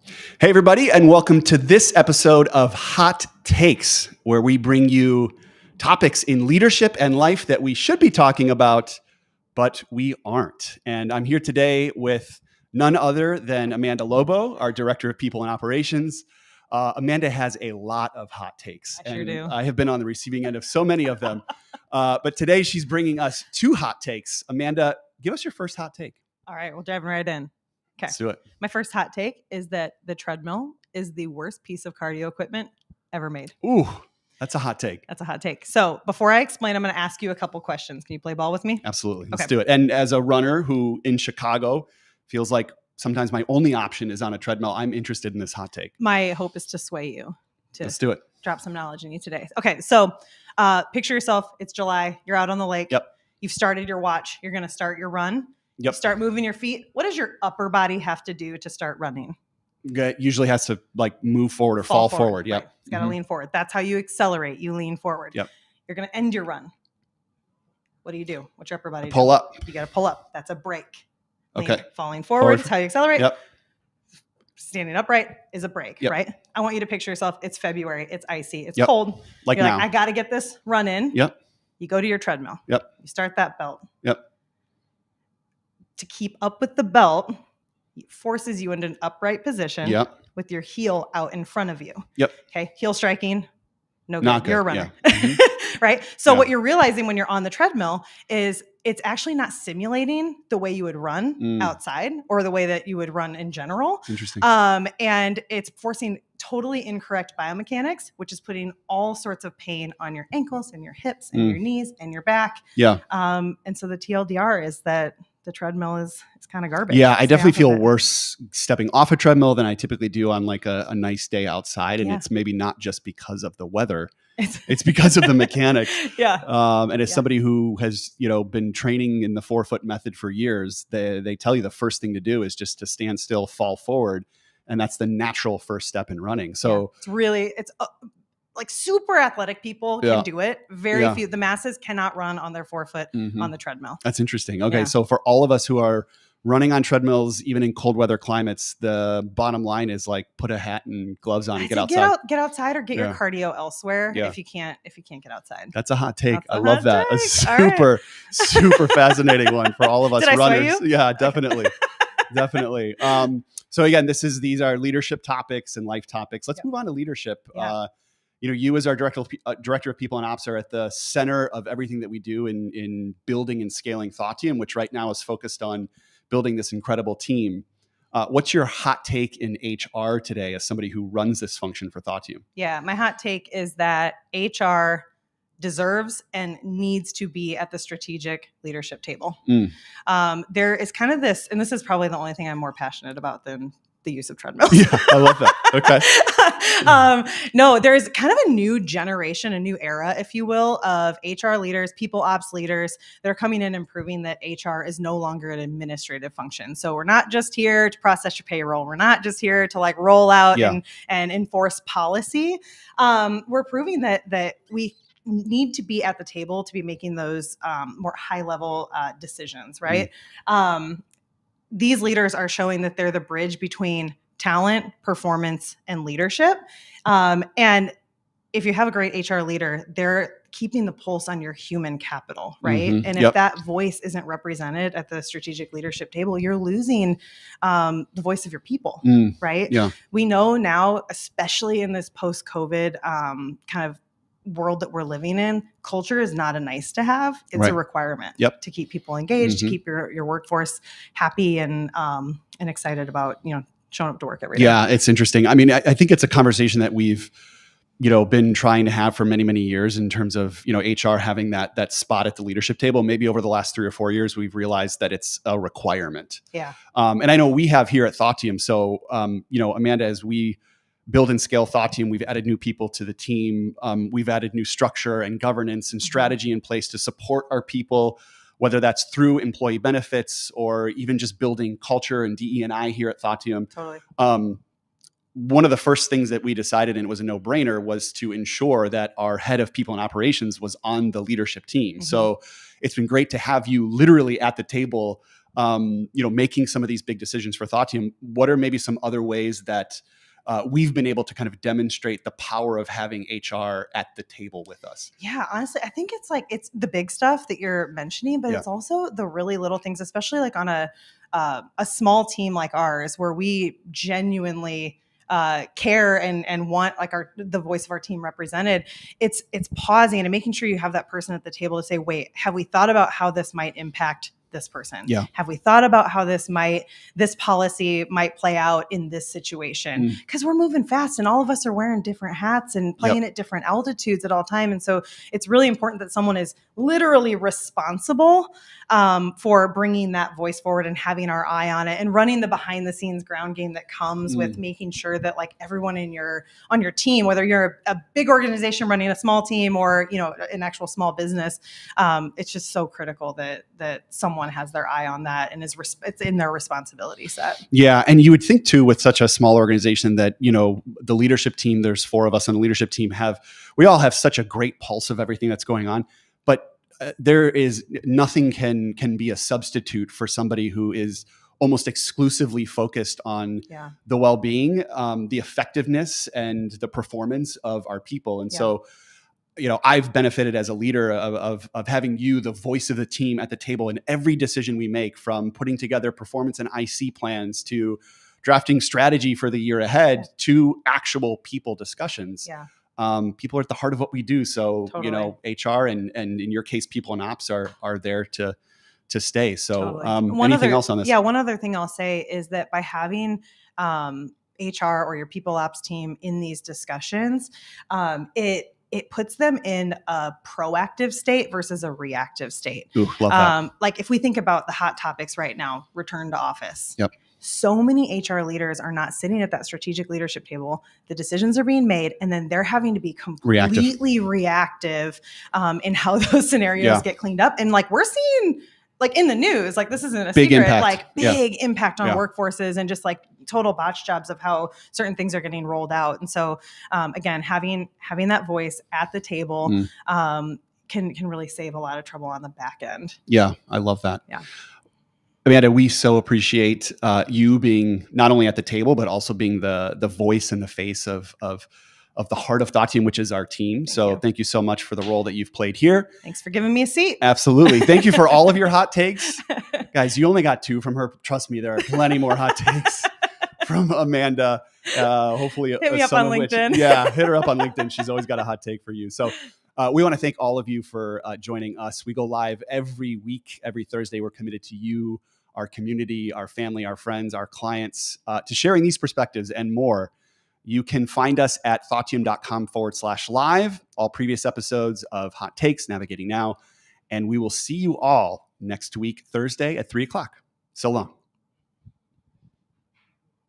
Hey, everybody, and welcome to this episode of Hot Takes, where we bring you topics in leadership and life that we should be talking about, but we aren't. And I'm here today with none other than Amanda Lobo, our Director of People and Operations. Amanda has a lot of hot takes. I sure do. I have been on the receiving end of so many of them. But today she's bringing us two hot takes. Amanda, give us your first hot take. All right, we're diving right in. Okay. Let's do it. My first hot take is that the treadmill is the worst piece of cardio equipment ever made. Ooh, that's a hot take. That's a hot take. So before I explain, I'm going to ask you a couple questions. Can you play ball with me? Absolutely. Let's Okay. do it. And as a runner who in Chicago feels like sometimes my only option is on a treadmill, I'm interested in this hot take. My hope is to sway you to Let's do it. drop some knowledge in you today. Okay, so picture yourself. It's July. You're out on the lake. Yep. You've started your watch. You're going to start your run. Yep. Start moving your feet. What does your upper body have to do to start running? It usually has to like move forward or fall forward. Yep. Right. It's got to lean forward. That's how you accelerate. You lean forward. Yep. You're going to end your run. What do? What's your upper body do? Pull up. You got to pull up. That's a break. Okay. Falling forward is how you accelerate. Yep. Standing upright is a break, Yep. right? I want you to picture yourself. It's February. It's icy. It's Yep. cold. Like You're now. like, I got to get this run in. Yep. You go to your treadmill. Yep. You start that belt. Yep. To keep up with the belt, it forces you into an upright position Yep. with your heel out in front of you. Yep. Okay. Heel striking. No good. Not good. You're a runner. Yeah. Mhm. Right. So Yeah. what you're realizing when you're on the treadmill is it's actually not simulating the way you would run outside or the way that you would run in general. It's interesting. And it's forcing totally incorrect biomechanics, which is putting all sorts of pain on your ankles and your hips and your knees and your back. Yeah. And so the TLDR is that the treadmill is kind of garbage. Yeah. I Stay definitely off of feel it. worse stepping off a treadmill than I typically do on like a nice day outside. And Yeah. it's maybe not just because of the weather. It's because of the mechanics. Yeah. And as somebody who has, been training in the 4-foot method for years, they tell you the first thing to do is just to stand still, fall forward. And that's the natural first step in running. So it's like super athletic people Yeah. can do it. Very Yeah. few. The masses cannot run on their 4-foot Mhm. on the treadmill. That's interesting. Okay. Yeah. So for all of us who are running on treadmills, even in cold weather climates, the bottom line is like put a hat and gloves on and get outside. Get outside or get Yeah. your cardio elsewhere Yeah. if you can't get outside. That's a hot take. That's a I love hot that. A take. All right. super fascinating one for all of us Did I sway runners. you? Yeah, definitely. Definitely. So again, these are leadership topics and life topics. Let's move on to leadership. Yeah. You as our director of people and ops are at the center of everything that we do in building and scaling Thoughtium, which right now is focused on building this incredible team. What's your hot take in HR today as somebody who runs this function for Thoughtium? Yeah, my hot take is that HR deserves and needs to be at the strategic leadership table. There is kind of this, and this is probably the only thing I'm more passionate about than the use of treadmills. Yeah, I love that. Okay. No, there's kind of a new generation, a new era, if you will, of HR leaders, people ops leaders that are coming in and proving that HR is no longer an administrative function. So we're not just here to process your payroll. We're not just here to like roll out and enforce policy. We're proving that we need to be at the table to be making those more high level decisions, right? These leaders are showing that they're the bridge between talent, performance, and leadership. And if you have a great HR leader, they're keeping the pulse on your human capital, right? Mhm. And if that voice isn't represented at the strategic leadership table, you're losing the voice of your people, right? Yeah. We know now, especially in this post-COVID kind of world that we're living in, culture is not a nice to have. It's a requirement to keep people engaged, to keep your workforce happy and excited about, showing up to work every day. Yeah, it's interesting. I mean, I think it's a conversation that we've, been trying to have for many, many years in terms of, HR having that spot at the leadership table. Maybe over the last 3 or 4 years, we've realized that it's a requirement. Yeah. And I know we have here at Thoughtium. So, Amanda, as we build and scale Thoughtium, we've added new people to the team. We've added new structure and governance and strategy in place to support our people, whether that's through employee benefits or even just building culture and DE&I here at Thoughtium. Totally. One of the first things that we decided, and it was a no-brainer, was to ensure that our head of people and operations was on the leadership team. So it's been great to have you literally at the table making some of these big decisions for Thoughtteam, what are maybe some other ways that we've been able to kind of demonstrate the power of having HR at the table with us? Yeah, honestly, I think it's the big stuff that you're mentioning, but it's also the really little things, especially like on a small team like ours, where we genuinely care and want like the voice of our team represented. It's pausing and making sure you have that person at the table to say, wait, have we thought about how this might impact this person? Yeah. Have we thought about how this policy might play out in this situation? Because we're moving fast and all of us are wearing different hats and playing at different altitudes at all time. And so it's really important that someone is literally responsible for bringing that voice forward and having our eye on it and running the behind the scenes ground game that comes with making sure that like everyone on your team, whether you're a big organization running a small team or, an actual small business, it's just so critical that someone has their eye on that and it's in their responsibility set. Yeah. And you would think too, with such a small organization that, the leadership team, there's 4 of us on the leadership team, we all have such a great pulse of everything that's going on, but there is nothing can be a substitute for somebody who is almost exclusively focused on the well-being, the effectiveness and the performance of our people. And so, I've benefited as a leader of having you, the voice of the team, at the table in every decision we make, from putting together performance and IC plans to drafting strategy for the year ahead to actual people discussions. Yeah. People are at the heart of what we do. So, Totally. HR and in your case, people and ops are there to stay. So Totally. Anything else on this? Yeah. One other thing I'll say is that by having HR or your people ops team in these discussions, it puts them in a proactive state versus a reactive state. Ooh, love that. Like if we think about the hot topics right now, return to office. Yep. So many HR leaders are not sitting at that strategic leadership table. The decisions are being made, and then they're having to be completely reactive in how those scenarios get cleaned up. And like we're seeing, like in the news, like this isn't a big secret, impact. like big impact on workforces and just like total botch jobs of how certain things are getting rolled out. And so again, having that voice at the table can really save a lot of trouble on the back end. Yeah, I love that. Yeah. Amanda, we so appreciate you being not only at the table, but also being the voice and the face of the heart of Thoughtteam, which is our team. Thank you so much for the role that you've played here. Thanks for giving me a seat. Absolutely. Thank you for all of your hot takes. Guys, you only got 2 from her. Trust me, there are plenty more hot takes from Amanda. Hopefully hit me up on LinkedIn. Hit her up on LinkedIn. She's always got a hot take for you. So we want to thank all of you for joining us. We go live every week, every Thursday. We're committed to you, our community, our family, our friends, our clients, to sharing these perspectives and more. You can find us at thoughtteam.com/live, all previous episodes of Hot Takes, Navigating Now. And we will see you all next week, Thursday at 3:00. So long.